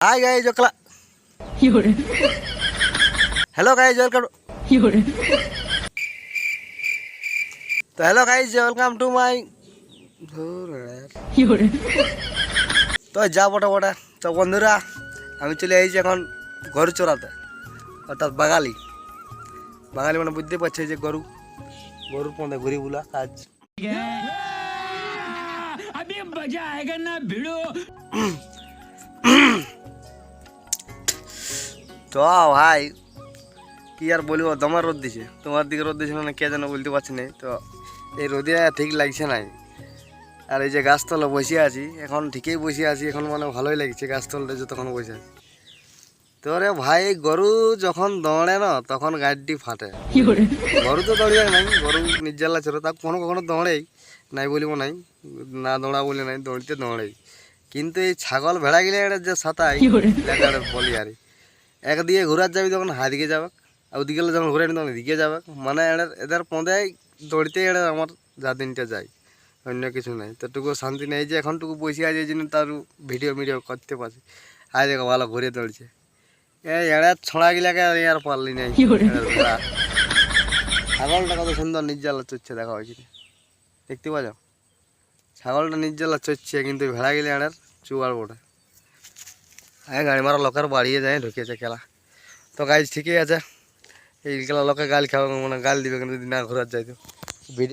हाय guys जोकला hello guys welcome तो hello guys welcome to my तो जा বটা বটা তো বন্ধুরা আমি চলে এসেছি এখন গরু চড়াতে অর্থাৎ বাগালি বাগালি মানে বুঝতে পারছে যে গরুর পথে ঘুরি বুলা কাজ अभी मजा आएगा ना भिड़ो তো ভাই কি আর বলবো দমার রোদ দিছে তোমার দিকে রোদ দিছে না কে যেন বলতে পারছি না তো এই রোদে ঠিক লাগছে না আর এই যে গাছতলা বসে আছি এখন ঠিকই বসে আছি এখন মানে ভালোই লাগছে গাছতলাতে যতক্ষণ বসে আছি তো রে ভাই গরু যখন দৌড়ে না তখন গাড়িটি ফাটে গরু তো দৌড়িয়ে নাই গরু নির্জালা ছিল তা কখনো দৌড়েই নাই বলিব নাই না দৌড়া বলে নাই দৌড়েই কিন্তু এই ছাগল ভেড়া গেলে এটা যে সাঁতাই বলি আর একদিকে ঘোরার যাবি তখন হাদিকে যাবে আর ওদিকে যখন ঘুরে তখন এদিকে যাবে মানে এদের পদে দৌড়তে আমার যা দিনটা যায় অন্য কিছু নাই তোটুকু শান্তি নেই যে এখনটুকু বসে আছে এই জন্য তার ভিডিও করতে পারছি আজ দেখো ভালো ঘুরে দৌড়ছে এই এড়ে ছড়া গিলাকে আর পারলি নাই ছাগলটা কত সুন্দর নির্জালা চড়ছে দেখা হয়েছে দেখতে পাচ্ছ ছাগলটা নির্জালা চড়ছে কিন্তু ভেড়া গেলে এড়ার চুয়ার বোটা হ্যাঁ গাড়ি মারা লোকের বাড়িয়ে যায় ঢুকিয়েছে খেলা তো গাছ ঠিকই আছে এই খেলা লোকে গাল খাওয়া মানে গাল দিবে কিন্তু যদি না ঘোরার যাইতো